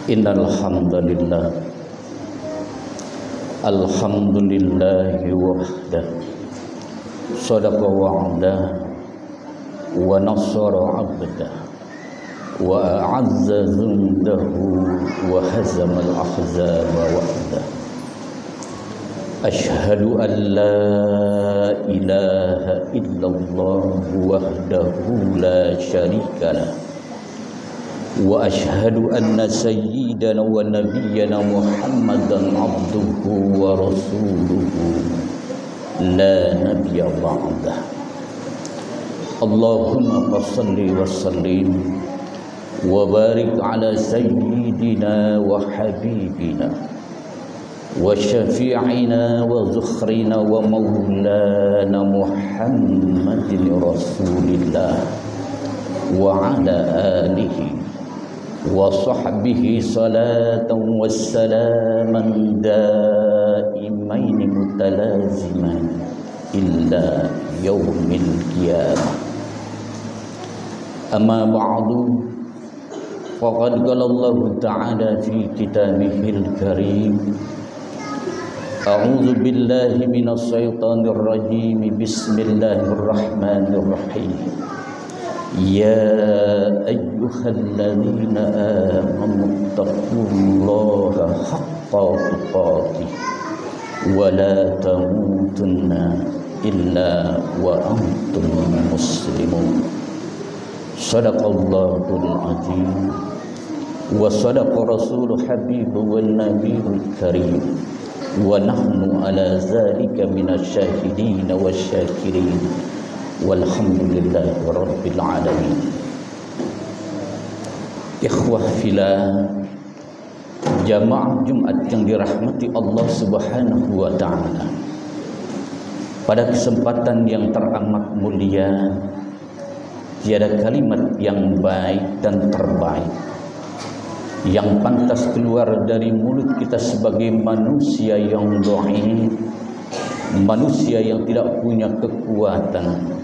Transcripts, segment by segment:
Innal hamdalillah alhamdulillahi wahdah sadaqa wa'dah wa nasara 'abdah wa a'azza jundahu wa hazama al-ahzaba wahdah. Ashhadu an la ilaha illallah wahdahu la syarikalah wa ashhadu anna sayyidana wa nabiyyana Muhammadan abduhu wa rasuluhu la nabiyya ba'dah. Allahumma salli wa sallim wa barik ala sayyidina wa habibina wa syafi'ina wa zukhrina wa maulana Muhammadin rasulillah wa ala alihi wa sahbihi salatan wassalaman daimaini mutalaziman illa yaumil qiyamah. Amma ba'du, faqad qala Allah ta'ala fi kitabihil karim, a'udzu billahi minas syaitonir rajim, bismillahirrahmanirrahim. Ya ayyuhalladzina amanu taqullaha haqqa tuqatih wa la tamutunna illa wa antum muslimun. Shadaqallahul azim wa sadaqa rasuluh habibu wan nabiyul karim wa nahnu ala zalika minasyahidin wasyakirin walhamdulillahi rabbil alamin. Ikhwah fillah, jamaah Jumat yang dirahmati Allah Subhanahu wa taala. Pada kesempatan yang teramat mulia, tiada kalimat yang baik dan terbaik yang pantas keluar dari mulut kita sebagai manusia yang dhaif, manusia yang tidak punya kekuatan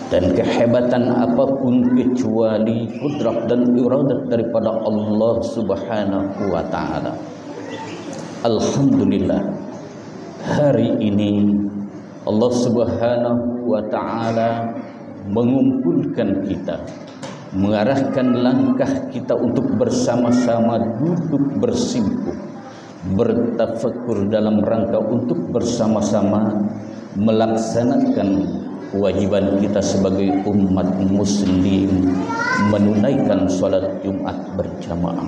dan kehebatan apapun kecuali kudrat dan iradat daripada Allah Subhanahu wa taala. Alhamdulillah, hari ini Allah Subhanahu wa taala mengumpulkan kita, mengarahkan langkah kita untuk bersama-sama duduk bersimpuh, bertafakur dalam rangka untuk bersama-sama melaksanakan kewajiban kita sebagai umat muslim, menunaikan salat Jumat berjamaah.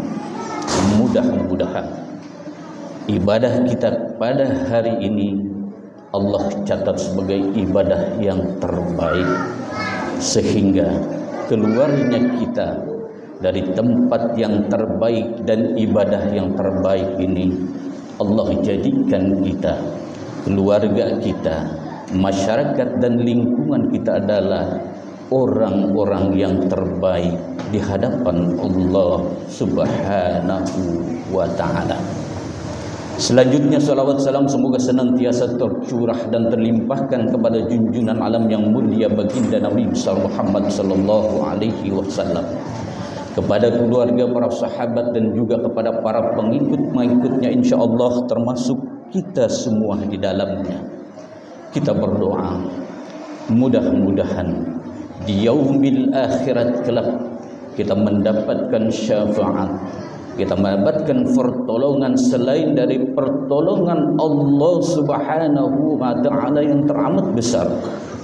Mudah-mudahan ibadah kita pada hari ini Allah catat sebagai ibadah yang terbaik, sehingga keluarnya kita dari tempat yang terbaik dan ibadah yang terbaik ini Allah jadikan kita, keluarga kita, masyarakat dan lingkungan kita adalah orang-orang yang terbaik di hadapan Allah Subhanahu wa taala. Selanjutnya salawat salam semoga senantiasa tercurah dan terlimpahkan kepada junjungan alam yang mulia baginda Nabi besar Muhammad sallallahu alaihi wasallam, kepada keluarga, para sahabat dan juga kepada para pengikut-pengikutnya insyaallah, termasuk kita semua di dalamnya. Kita berdoa mudah-mudahan di yaumil akhirat kelak kita mendapatkan syafaat, kita mendapatkan pertolongan selain dari pertolongan Allah Subhanahu wa taala yang teramat besar.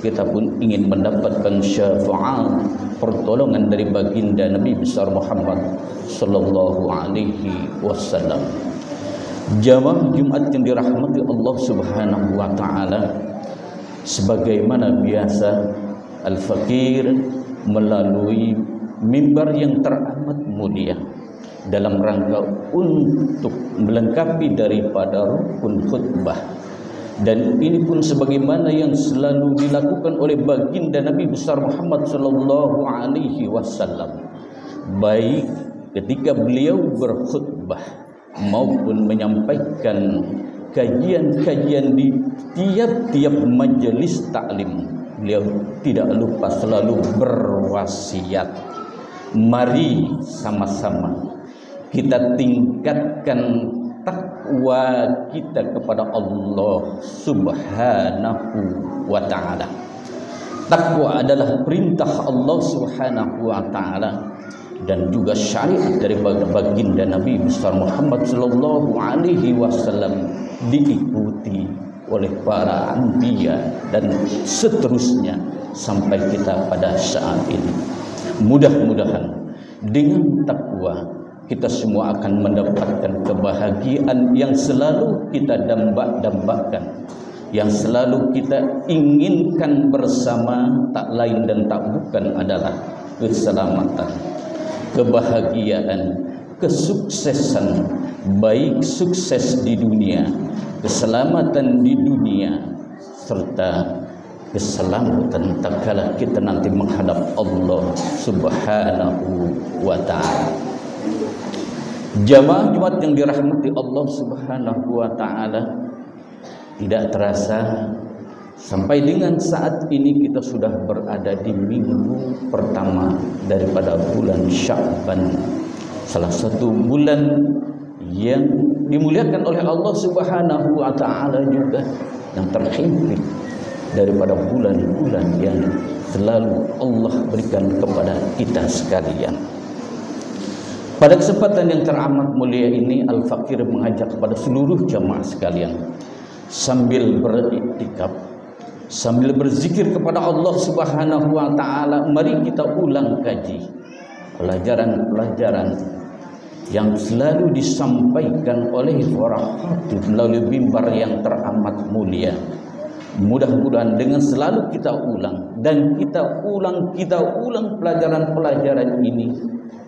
Kita pun ingin mendapatkan syafaat, pertolongan dari baginda Nabi besar Muhammad sallallahu alaihi wasallam. Jamaah Jumat yang dirahmati Allah Subhanahu wa taala, sebagaimana biasa Al-Fakir melalui mimbar yang teramat mulia dalam rangka untuk melengkapi daripada rukun khutbah, dan ini pun sebagaimana yang selalu dilakukan oleh baginda Nabi besar Muhammad sallallahu alaihi wasallam, baik ketika beliau berkhutbah maupun menyampaikan kajian-kajian di tiap-tiap majelis taklim, beliau tidak lupa selalu berwasiat, mari sama-sama kita tingkatkan takwa kita kepada Allah Subhanahu wa ta'ala. Takwa adalah perintah Allah Subhanahu wa ta'ala dan juga syariat dari baginda Nabi besar Muhammad sallallahu alaihi wasallam, diikuti oleh para anbiya dan seterusnya sampai kita pada saat ini. Mudah-mudahan dengan takwa kita semua akan mendapatkan kebahagiaan yang selalu kita dambak-dambakan, yang selalu kita inginkan bersama, tak lain dan tak bukan adalah keselamatan, kebahagiaan, kesuksesan, baik sukses di dunia, keselamatan di dunia, serta keselamatan tatkala kita nanti menghadap Allah Subhanahu wa ta'ala. Jamaah Jumat yang dirahmati Allah Subhanahu wa ta'ala, tidak terasa sampai dengan saat ini kita sudah berada di minggu pertama daripada bulan Sya'ban, salah satu bulan yang dimuliakan oleh Allah Subhanahu wa ta'ala, juga yang terhimpit daripada bulan-bulan yang selalu Allah berikan kepada kita sekalian. Pada kesempatan yang teramat mulia ini, Al-Fakir mengajak kepada seluruh jamaah sekalian, sambil beriktikaf, sambil berzikir kepada Allah Subhanahu wa ta'ala, mari kita ulang kaji pelajaran-pelajaran yang selalu disampaikan oleh para khatib melalui mimbar yang teramat mulia. Mudah-mudahan dengan selalu kita ulang dan kita ulang pelajaran-pelajaran ini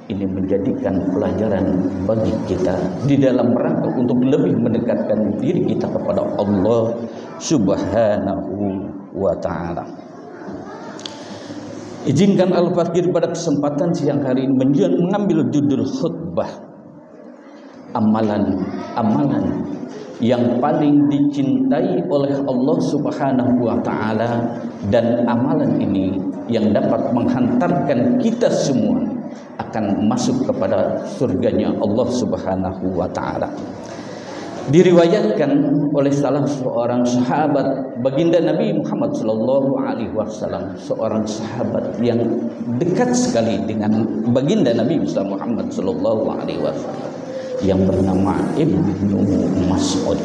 menjadikan pelajaran bagi kita di dalam rangka untuk lebih mendekatkan diri kita kepada Allah Subhanahu wa ta'ala. Izinkan Al-Fakir pada kesempatan siang hari ini mengambil judul khutbah, amalan yang paling dicintai oleh Allah Subhanahu wa ta'ala, dan amalan ini yang dapat menghantarkan kita semua akan masuk kepada surganya Allah Subhanahu wa ta'ala. Diriwayatkan oleh salah seorang sahabat baginda Nabi Muhammad sallallahu alaihi wasallam, seorang sahabat yang dekat sekali dengan baginda Nabi Muhammad sallallahu alaihi wasallam, yang bernama Ibnu Mas'ud.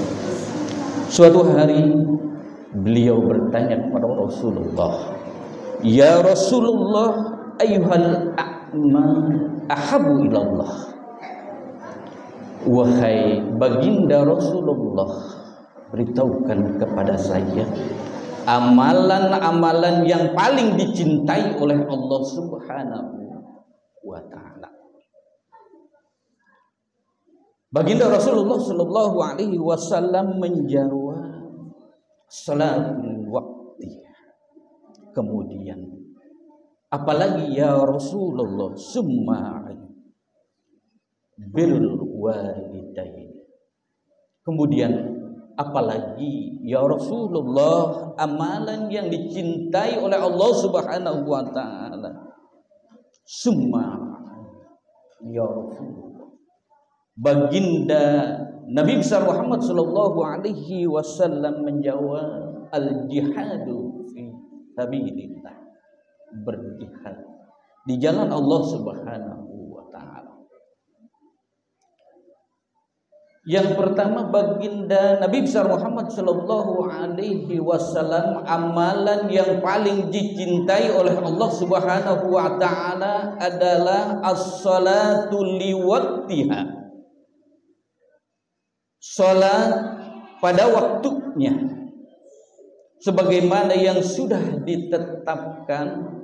Suatu hari beliau bertanya kepada Rasulullah, "Ya Rasulullah, ayyuhal ahabu ilallah." Wahai baginda Rasulullah, beritahukan kepada saya amalan-amalan yang paling dicintai oleh Allah Subhanahu wa ta'ala. Baginda Rasulullah sallallahu alaihi wasallam menjawab, salatul waqti. Kemudian, apalagi ya Rasulullah, summa birrul walidain. Kemudian apalagi ya Rasulullah, amalan yang dicintai oleh Allah Subhanahu wa ta'ala. Summa ya Rasulullah. Baginda Nabi besar Muhammad sallallahu alaihi wasallam menjawab, al-jihadu fi sabilillah, berjihad di jalan Allah Subhanahu wa ta'ala. Yang pertama, baginda Nabi besar Muhammad sallallahu alaihi wasallam, amalan yang paling dicintai oleh Allah Subhanahu wa ta'ala adalah as-salatu liwaqtiha, salat pada waktunya, sebagaimana yang sudah ditetapkan,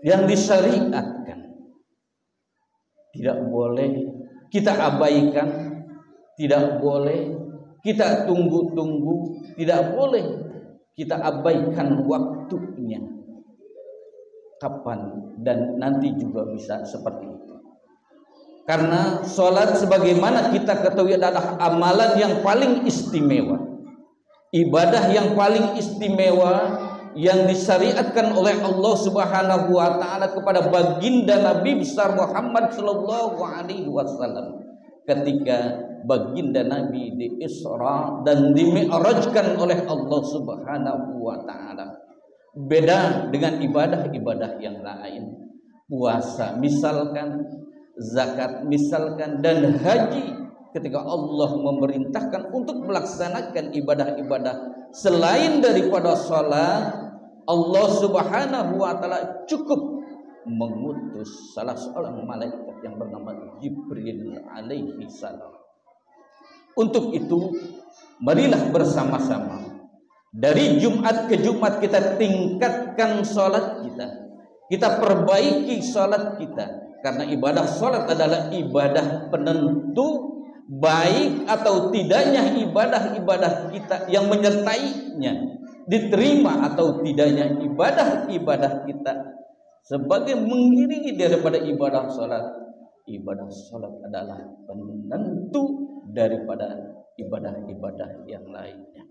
yang disyariatkan. Tidak boleh kita abaikan, tidak boleh kita tunggu-tunggu, tidak boleh kita abaikan waktunya. Kapan dan nanti juga bisa seperti itu. Karena sholat sebagaimana kita ketahui adalah amalan yang paling istimewa, ibadah yang paling istimewa yang disyariatkan oleh Allah Subhanahu wa taala kepada baginda Nabi besar Muhammad sallallahu alaihi wasallam ketika baginda Nabi di Isra dan dimi'rajkan oleh Allah Subhanahu wa taala. Beda dengan ibadah-ibadah yang lain. Puasa misalkan, zakat misalkan, dan haji, ketika Allah memerintahkan untuk melaksanakan ibadah-ibadah selain daripada salat, Allah Subhanahu wa taala cukup mengutus salah seorang malaikat yang bernama Jibril alaihi salam. Untuk itu, marilah bersama-sama dari Jumat ke Jumat kita tingkatkan salat kita. Kita perbaiki salat kita, karena ibadah salat adalah ibadah penentu baik atau tidaknya ibadah-ibadah kita yang menyertainya, diterima atau tidaknya ibadah-ibadah kita sebagai mengiringi daripada ibadah salat. Ibadah salat adalah penentu daripada ibadah-ibadah yang lainnya.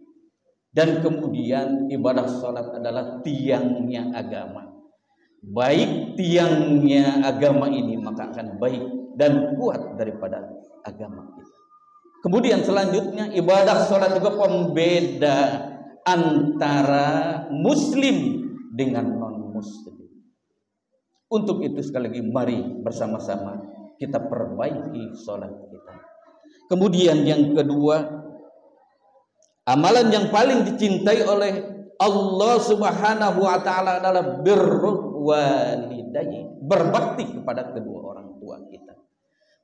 Dan kemudian ibadah salat adalah tiangnya agama. Baik tiangnya agama ini, maka akan baik dan kuat daripada agama kita. Kemudian selanjutnya ibadah salat juga pembeda antara muslim dengan non muslim. Untuk itu sekali lagi mari bersama-sama kita perbaiki salat kita. Kemudian yang kedua, amalan yang paling dicintai oleh Allah Subhanahu wa taala adalah birrul walidain, berbakti kepada kedua orang tua kita.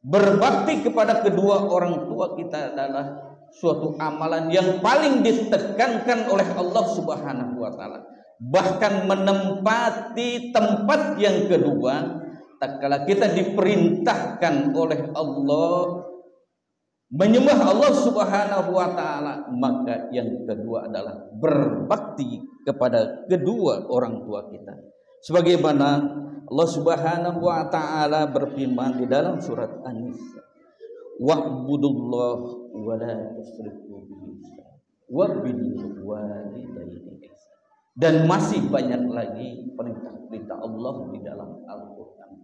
Berbakti kepada kedua orang tua kita adalah suatu amalan yang paling ditekankan oleh Allah Subhanahu wa taala. Bahkan menempati tempat yang kedua, tatkala kita diperintahkan oleh Allah menyembah Allah Subhanahu wa taala, maka yang kedua adalah berbakti kepada kedua orang tua kita. Sebagaimana Allah Subhanahu wa taala berfirman di dalam surat An-Nisa, "Wa'budullaha wa la tusyriku bihi syai'an wa bil walidayni ihsana." Dan masih banyak lagi perintah-perintah Allah di dalam Al-Qur'an.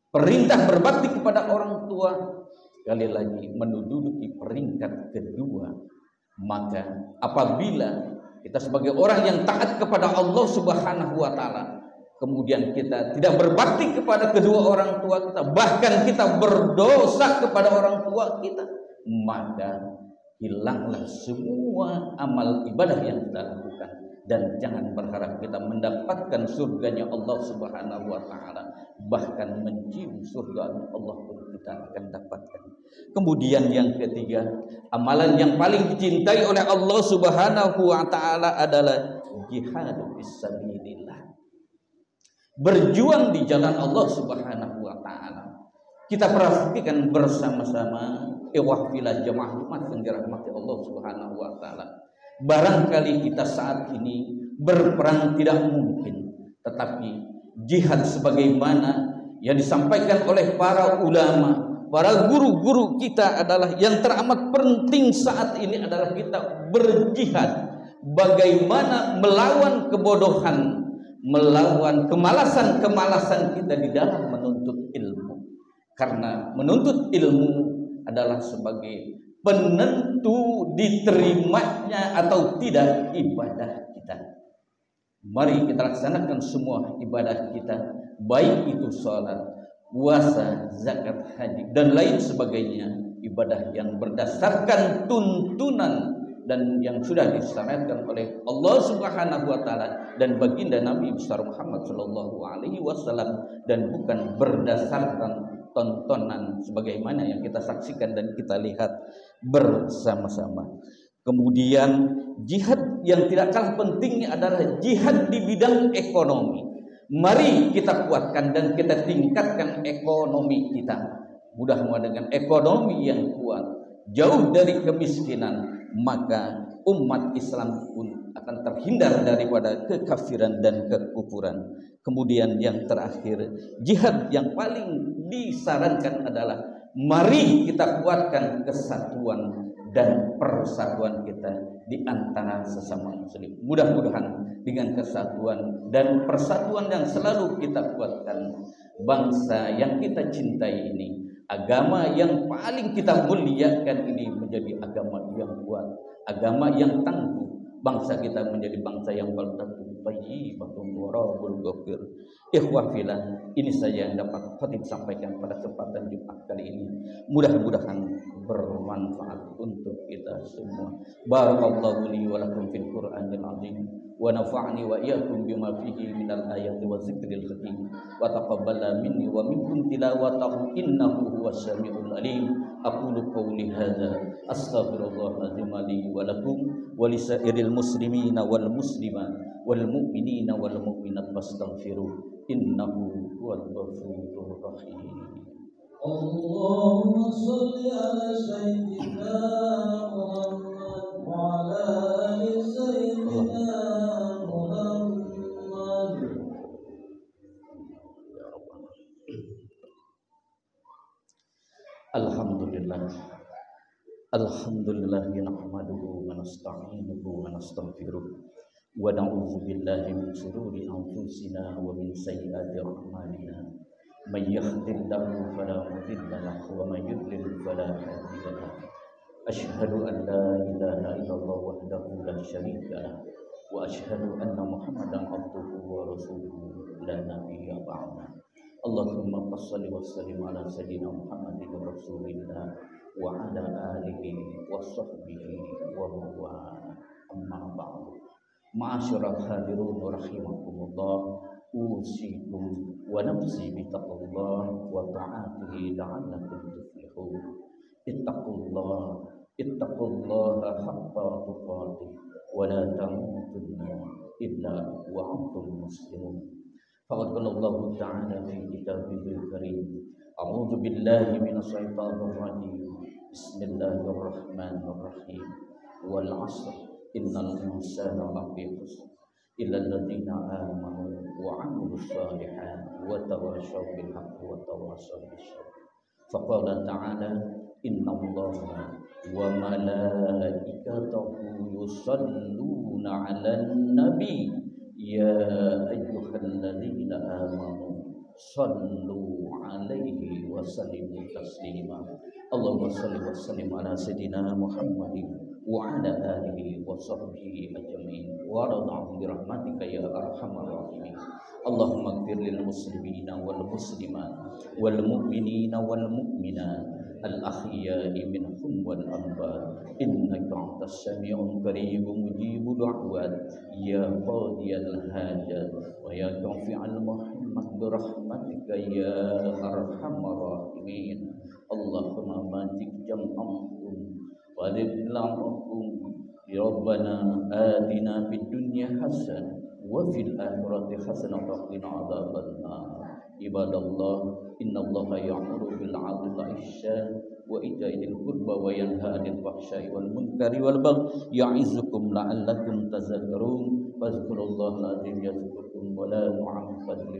Perintah berbakti kepada orang tua sekali lagi menduduki peringkat kedua. Maka apabila kita sebagai orang yang taat kepada Allah Subhanahu wa taala, kemudian kita tidak berbakti kepada kedua orang tua kita, bahkan kita berdosa kepada orang tua kita, maka hilanglah semua amal ibadah yang kita lakukan. Dan jangan berharap kita mendapatkan surganya Allah Subhanahu wa taala, bahkan mencium surga Allah pun kita akan dapatkan. Kemudian yang ketiga, amalan yang paling dicintai oleh Allah Subhanahu wa taala adalah jihad fisabilillah. Berjuang di jalan Allah Subhanahu wa taala. Kita perhatikan bersama-sama ikhwah jamaah umat yang dirahmati Allah Subhanahu wa taala. Barangkali kita saat ini berperang tidak mungkin, tetapi jihad sebagaimana yang disampaikan oleh para ulama, para guru-guru kita adalah yang teramat penting saat ini adalah kita berjihad. Bagaimana melawan kebodohan, melawan kemalasan-kemalasan kita di dalam menuntut ilmu. Karena menuntut ilmu adalah sebagai penentu diterimanya atau tidak ibadah kita. Mari kita laksanakan semua ibadah kita, baik itu salat, puasa, zakat, haji, dan lain sebagainya, ibadah yang berdasarkan tuntunan dan yang sudah disyariatkan oleh Allah Subhanahu wa taala dan baginda Nabi besar Muhammad sallallahu alaihi wasallam, dan bukan berdasarkan tontonan sebagaimana yang kita saksikan dan kita lihat bersama-sama. Kemudian jihad yang tidak kalah pentingnya adalah jihad di bidang ekonomi. Mari kita kuatkan dan kita tingkatkan ekonomi kita. Mudah-mudahan dengan ekonomi yang kuat, jauh dari kemiskinan, maka umat Islam pun akan terhindar daripada kekafiran dan kekufuran. Kemudian yang terakhir, jihad yang paling disarankan adalah mari kita kuatkan kesatuan dan persatuan kita di antara sesama muslim. Mudah-mudahan dengan kesatuan dan persatuan yang selalu kita kuatkan, bangsa yang kita cintai ini, agama yang paling kita muliakan ini menjadi agama yang kuat, agama yang tangguh. Bangsa kita menjadi bangsa yang baldatun thayyibatun wa rabbul ghafir. Ikhwah fillah, ini saja yang dapat khatib sampaikan pada kesempatan Jumat kali ini. Mudah-mudahan bermanfaat untuk kita semua. Barakallahu li wa lakum fil Qur'anil azim wa nafa'ni wa iyyakum bima fihi minal ayati wa zikril hakim wa taqabbala minni wa minkum tilawatahu innahu huwas samiul alim. Aqulu qawli hadza astaghfirullahal azim li wa lakum wa lisairil muslimina wal muslimat wal mu'minina wal mu'minat fastaghfiruh innahu huwal ghafurur rahim. Allahumma shalli ala sayyidina Muhammad wa ala ali sayyidina Muhammad. Alhamdulillah. Alhamdulillah nahmaduhu wa nasta'inuhu wa nastaghfiruh wa na'udzu billahi min shururi anfusina wa min sayyiati a'malina. Man yahdihillahu fala mudilla lahu wa man yudlil fala hadiya lahu. Asyhadu an la ilaha illallah wahdahu la syarika lahu wa asyhadu anna Muhammadan abduhu wa rasuluhu la nabiyya ba'da. Allahumma shalli wa sallim ala sayyidina Muhammadin rasulillah wa ala alihi wa sahbihi wa mawala. Amma ba'du. Ma'asyiral hadirun rahimakumullah, usikum wa nafsi bi taqwallah wa ta'atihi la'allakum tuflihun. Ittaqullaha haqqa tuqatih wa la tamutunna illa wa antum muslimun. Faqad qala Allah ta'ala fi kitabihil karim. A'udzu billahi minasy syaithanir rajim. Bismillahirrahmanirrahim. Wal 'asr innal insana lafi khusr illa alladziina aamanu wa 'amilus shalihaati wa tawashaw bil haqqi wa tawashaw bis sabr. Faqala ta'ala innallaha wa malaikatahu yusholluna 'alan nabi ya ayyuhalladzina amanu sallu 'alaihi wa sallimu taslima. Allahumma shalli wa sallim ala sayyidina Muhammadin wa ala alihi wa sahbihi ajma'in wa radha'hum bi rahmatika ya arhamar rahimin. Allahumma ighfir lil muslimina wal muslimat wal mu'minina wal mu'minat al ahya'i minhum wal amwat innaka antas sami'un qarib mujibud da'wat ya qadiyal hajat wa ya kafi'al muhammad bi rahmatika ya arhamar rahimin. Allahumma majid jam'akum wa lidla'akum ya rabbana atina fid dunya hasanah wa fil akhirati hasanah wa qina adzabannar. Ibadallah, innallaha ya'muru bil 'adli wal ihsan wa ita'i dzil qurba wa yanha 'anil fahsya'i wal munkari wal baghi ya'izukum la'allakum tadhakkarun. Fadhkurullahal 'azim yadhkurkum wa la mu'am fadli